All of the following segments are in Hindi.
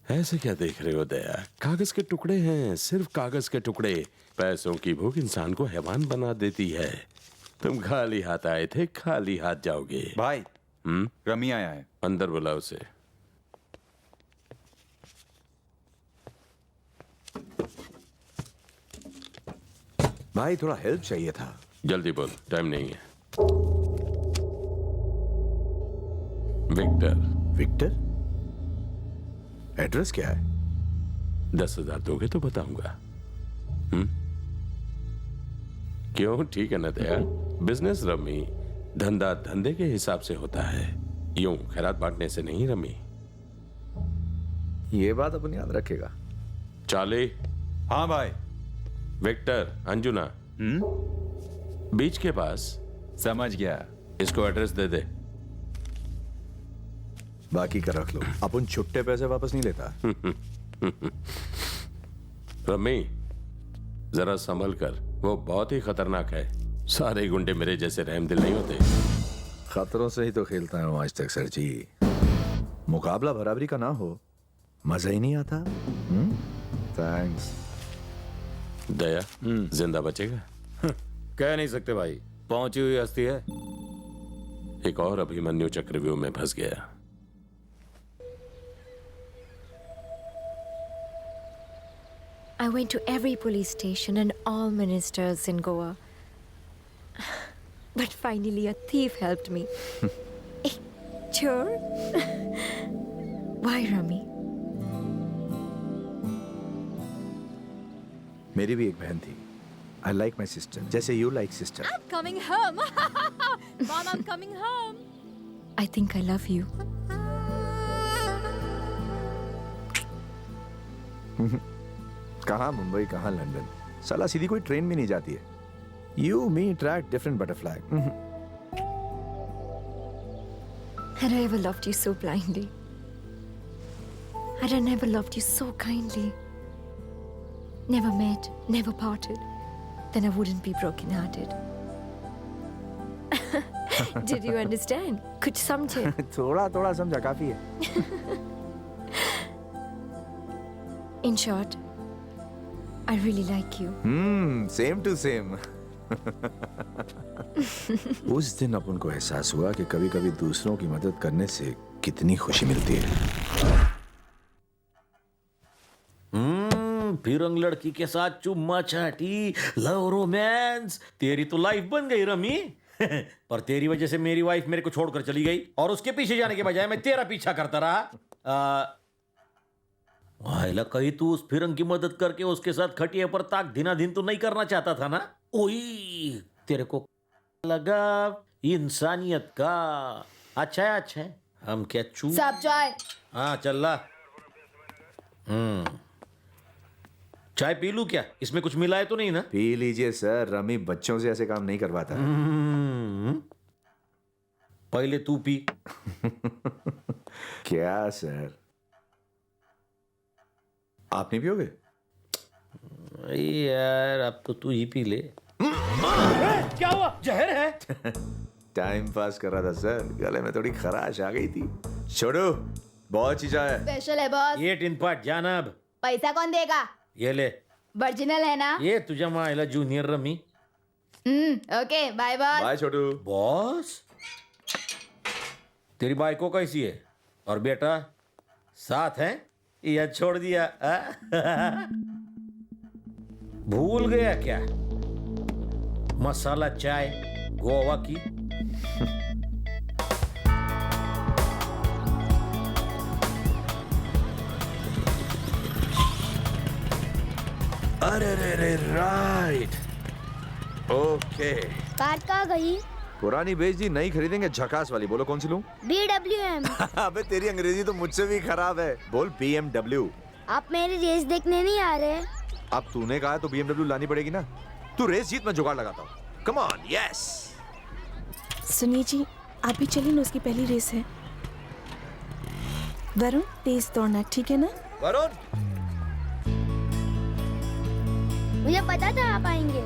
ऐसे क्या देख रहे हो दया? कागज के टुकड़े हैं, सिर्फ कागज के टुकड़े। पैसों की भूख इंसान को हैवान बना देती है। तुम खाली हाथ आए थे, खाली हाथ जाओगे। भाई रमी आया है। अंदर बुलाओ उसे। भाई थोड़ा हेल्प चाहिए था। जल्दी बोल, टाइम नहीं है। विक्टर। विक्टर? एड्रेस क्या है? 10,000 दोगे तो बताऊंगा। क्यों? ठीक है ना दया? बिजनेस रमी, धंधा धंधे के हिसाब से होता है, यूं खैरात बांटने से नहीं रमी। ये बात अपन याद रखेगा। चाले। हाँ भाई। विक्टर, अंजुना बीच के पास। समझ गया। इसको एड्रेस दे दे। बाकी का रख लो, अपन छुट्टे पैसे वापस नहीं लेता। रमी, जरा संभल कर, वो बहुत ही खतरनाक है। सारे गुंडे मेरे जैसे रहमदिल नहीं होते। खतरों से ही तो खेलता हूं आज तक सर जी। मुकाबला बराबरी का ना हो, मजा ही नहीं आता। थैंक्स। दया जिंदा बचेगा? कह नहीं सकते भाई, पहुंची हुई हस्ती है। एक और अभिमन्यु चक्रव्यूह में फंस गया। I went to every police station and all ministers in Goa. But finally a thief helped me. Sure? Why, Rami? मेरी भी एक बहन थी। I like my sister, जैसे you like sister. I'm coming home. Mom, I'm coming home. I think I love you. कहाँ मुंबई, कहाँ लंदन, साला सीधी कोई ट्रेन भी नहीं जाती है। You, me, track, different butterfly. Had I ever loved you so blindly? Had I never loved you so kindly? Never met, never parted, then I wouldn't be broken-hearted. Did you understand? कुछ समझे? थोड़ा थोड़ा समझा, काफी है। In short, I really like you. Same to same. उस दिन अपन को एहसास हुआ कि कभी-कभी दूसरों की मदद करने से कितनी खुशी मिलती है। फिरंग लड़की के साथ चुम्मा चाटी, लव रोमांस, तेरी तो लाइफ बन गई रमी। पर तेरी वजह से मेरी वाइफ मेरे को छोड़कर चली गई और उसके पीछे जाने के बजाय मैं तेरा पीछा करता रहा। वाइला, कहीं तू उस फिरंग की मदद करके उसके साथ खटिया पर ताक दिना दिन तो नहीं करना चाहता था ना? ओई, तेरे को लगा इंसानियत का। अच्छा है, अच्छा है। हम क्या चू सब चाय। हाँ चल ला। चाय पी लूं क्या? इसमें कुछ मिला है तो नहीं ना? पी लीजिए सर, रमी बच्चों से ऐसे काम नहीं करवाता। पहले तू पी। क्या सर, आप नहीं पियोगे? यार अब तो तू ही पी ले। क्या हुआ? जहर है? टाइम पास कर रहा था सर, गले में थोड़ी खराश आ गई थी। छोड़ो, बहुत चीजा है। स्पेशल है बॉस। ये टिन पाट जानब। पैसा कौन देगा? ये ले। ओरिजिनल है ना? ये तुझा माइला junior Rami. Okay bye boss. Bye Chhotu. Boss, तेरी बाइको कैसी है? और बेटा साथ है या छोड़ दिया? भूल गया क्या? मसाला चाय गोवा की। अरे रे रे, राइट, ओके। कार कहाँ गई? पुरानी बेच दी, नई खरीदेंगे झकास वाली। बोलो कौन सी लूं? BWM। अबे तेरी अंग्रेजी तो मुझसे भी खराब है। बोल BMW। आप मेरी रेस देखने नहीं आ रहे? अब तूने कहा तो BMW लानी पड़ेगी ना। तू रेस जीत, मैं जुगाड़ लगाता हूँ। Come on, yes. सुनिए जी, आप भी चलिए ना, उसकी पहली रेस है। वरुण, तेज दौड़ना, ठीक है ना? वरुण, मुझे पता था आप आएंगे।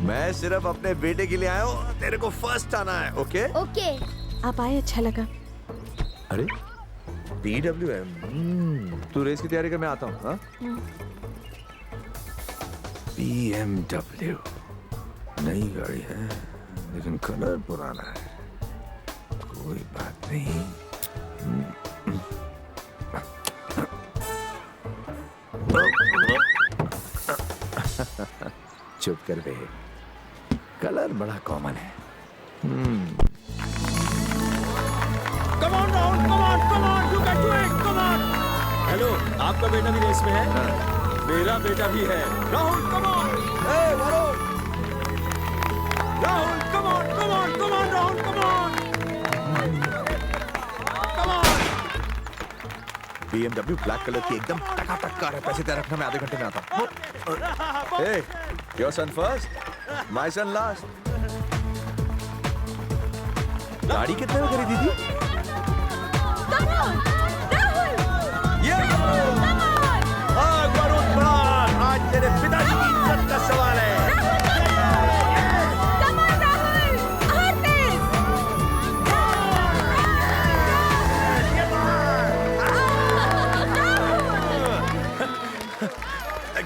मैं सिर्फ अपने बेटे के लिए आया हूँ, तेरे को फर्स्ट आना है। Okay okay. आप आए, अच्छा लगा। अरे PWM, तू रेस की तैयारी कर, मैं आता हूँ. हाँ? BMW नई गाड़ी है लेकिन कलर पुराना है. कोई बात नहीं. चुप कर बे, कलर बड़ा कॉमन है. Come on, Rahul, come on, come on, you can do it, come on. Hello, आपका बेटा भी रेस में है? मेरा बेटा भी है. Rahul, come on. Hey, Varun. Rahul, come on, come on, come on, Rahul, come on. Come on. BMW black colour की एकदम टकाटक कार है. पैसे तय रखना, मैं आधे घंटे में आता हूँ. Hey, your son first, my son last. गाड़ी कितने में खरीदी थी? आज तेरे पिताजी की इज्जत का सवाल है.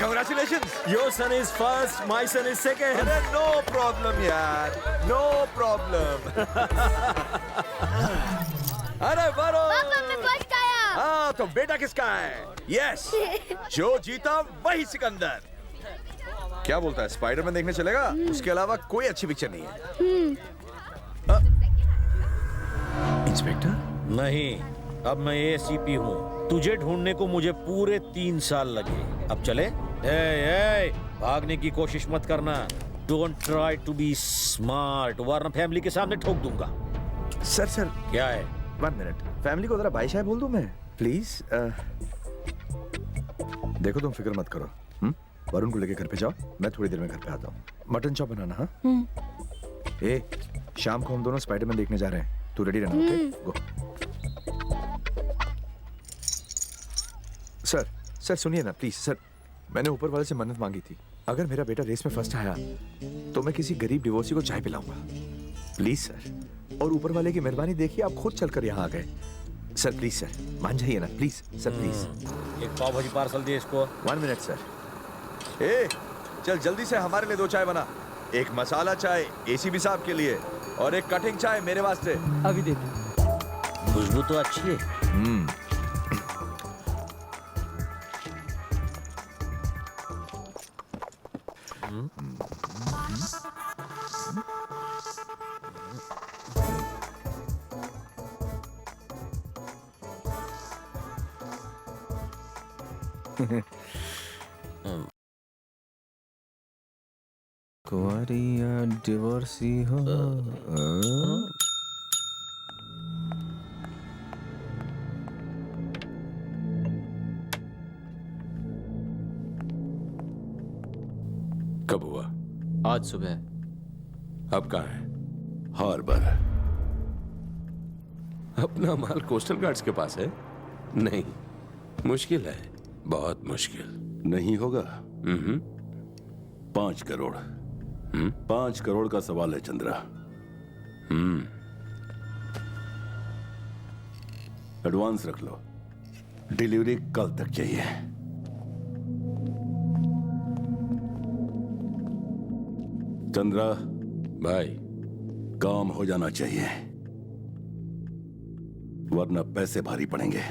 Congratulations. Your son is first, my son is second. अरे no problem यार, no problem. अरे वरुण. पापा मैं फर्स्ट आया. हाँ तो बेटा किसका है? यस, जो जीता वही सिकंदर. क्या बोलता है, स्पाइडरमैन देखने चलेगा? उसके अलावा कोई अच्छी पिक्चर नहीं है. इंस्पेक्टर? नहीं, अब मैं ACP हूँ. तुझे ढूंढने को मुझे पूरे 3 साल लगे. अब चले? ए, भागने की कोशिश मत करना. Don't try to be smart, वरना फैमिली के सामने ठोक दूंगा. सर क्या है? 1 मिनट, फैमिली को जरा भाई साहब बोल दूं मैं, प्लीज. देखो तुम फिक्र मत करो. वरुण को लेके घर पे जाओ, मैं थोड़ी देर में घर पे आता हूँ. मटन चॉप बनाना. हाँ. ए, शाम को हम दोनों स्पाइडरमैन देखने जा रहे हैं. तू रेडी रहना. ओके, गो. सर सुनिए ना प्लीज. सर, मैंने ऊपर वाले से मन्नत मांगी थी. अगर मेरा बेटा रेस में फर्स्ट आया तो मैं किसी गरीब डिवोर्सी को चाय पिलाऊंगा. Please sir. और ऊपर वाले की मेहरबानी देखिए, आप खुद चलकर यहाँ आ गए. सर प्लीज सर, मान जाइए ना प्लीज. Sir please. एक पाव भाजी पार्सल दे इसको. 1 मिनट सर. ए, चल जल्दी से हमारे लिए 2 चाय बना. एक मसाला चाय ACP साहब के लिए और एक कटिंग चाय मेरे वास्ते. अभी दे दो. खुशबू तो अच्छी है. कुंवारी या डिवोर्सी हो. कब हुआ? आज सुबह. अब कहाँ है? हार्बर. अपना माल कोस्टल गार्ड्स के पास है? नहीं, मुश्किल है, बहुत मुश्किल. नहीं होगा. 5 करोड़. 5 करोड़ का सवाल है चंद्रा. एडवांस रख लो. डिलीवरी कल तक चाहिए. चंद्रा भाई, काम हो जाना चाहिए, वरना पैसे भारी पड़ेंगे.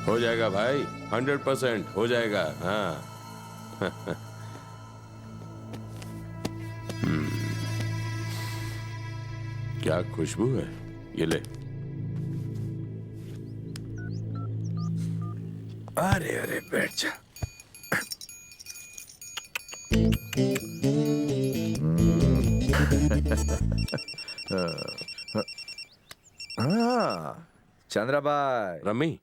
हो जाएगा भाई, 100% हो जाएगा. हाँ. क्या खुशबू है. ये ले. अरे बैठ जा. हाँ, चंद्रा भाई. रमी,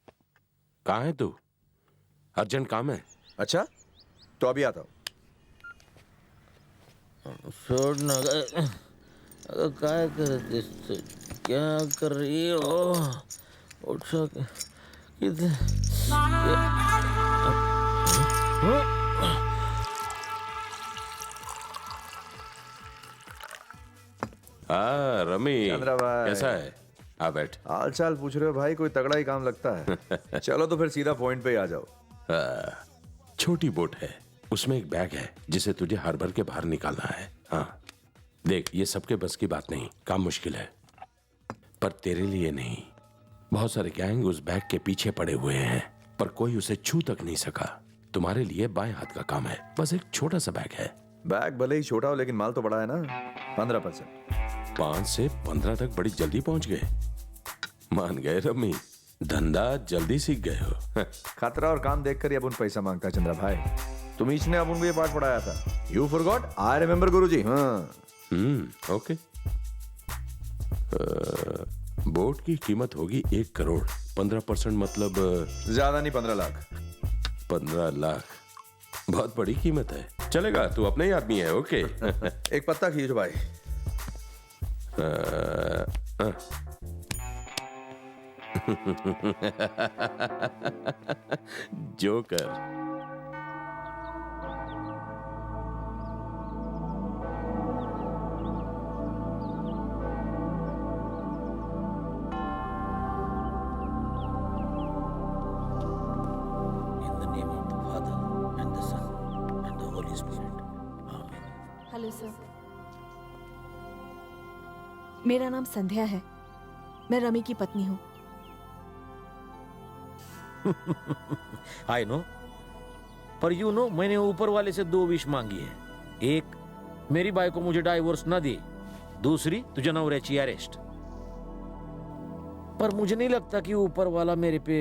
कहाँ है तू? अर्जेंट काम है. अच्छा, तो अभी आता हूँ. छोड़ ना. काय करते, क्या कर रही हो? उठो. हाँ रमी, चंद्रा भाई. कैसा है? हाँ बैठ। हाल चाल पूछ रहे हो भाई, कोई तगड़ा ही काम लगता है। चलो तो फिर सीधा पॉइंट पे ही आ जाओ। छोटी बोट है, उसमें एक बैग है जिसे तुझे हार्बर के बाहर निकालना है। हाँ देख, ये सबके बस की बात नहीं, काम मुश्किल है, पर तेरे लिए नहीं। बहुत सारे गैंग उस बैग के पीछे पड़े हुए हैं, पर कोई उसे छू तक नहीं सका। तुम्हारे लिए बाएं हाथ का काम है, बस एक छोटा सा बैग है। बैग भले ही छोटा हो लेकिन माल तो बड़ा है ना। 15%। 5 से 15 तक बड़ी जल्दी पहुंच गए। मान गए रम्मी, धंधा जल्दी सीख गए हो। खतरा और काम देखकर ही अबुन पैसा मांगता है चंद्रा भाई। तुमीश ने अबुन को ये पाठ पढ़ाया था। You forgot? आई रिमेम्बर गुरुजी। हाँ ओके। बोट की कीमत होगी 1 करोड़। 15% मतलब ज्यादा नहीं, 15 लाख। 15 लाख बहुत बड़ी कीमत है। चलेगा, तू अपने ही आदमी है। ओके। एक पत्ता खींचो भाई। Joker. In the name of the Father and the Son and the Holy Spirit. Amen. Hello sir, मेरा नाम संध्या है। मैं रमी की पत्नी हूँ। आई नो, पर यू नो, मैंने ऊपर वाले से 2 विश मांगी है। एक, मेरी बाई को मुझे डाइवोर्स ना दे। दूसरी, तुझे नवऱ्याची अरेस्ट। पर मुझे नहीं लगता कि ऊपर वाला मेरे पे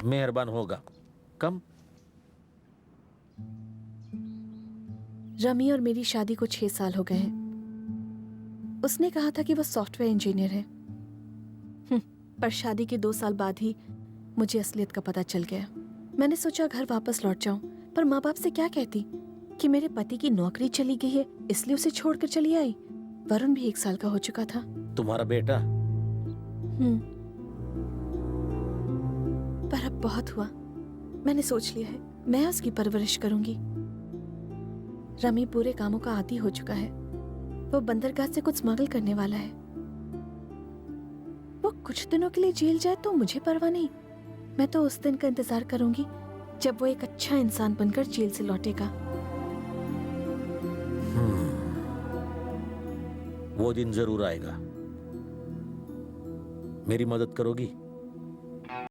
मेहरबान होगा। कम। रमी और मेरी शादी को 6 साल हो गए हैं। उसने कहा था कि वो सॉफ्टवेयर इंजीनियर है, पर शादी के 2 साल बाद ही मुझे असलियत का पता चल गया। मैंने सोचा घर वापस लौट जाऊं, पर माँ बाप से क्या कहती कि मेरे पति की नौकरी चली गई है, इसलिए उसे छोड़कर चली आई। वरुण भी 1 साल का हो चुका था। तुम्हारा बेटा? पर अब बहुत हुआ। मैंने सोच लिया है मैं उसकी परवरिश करूंगी। रमी पूरे कामों का आदी हो चुका है। वो बंदरगाह से कुछ स्मगल करने वाला है। वो कुछ दिनों के लिए जेल जाए तो मुझे परवाह नहीं। मैं तो उस दिन का इंतजार करूंगी जब वो एक अच्छा इंसान बनकर जेल से लौटेगा। वो दिन जरूर आएगा। मेरी मदद करोगी?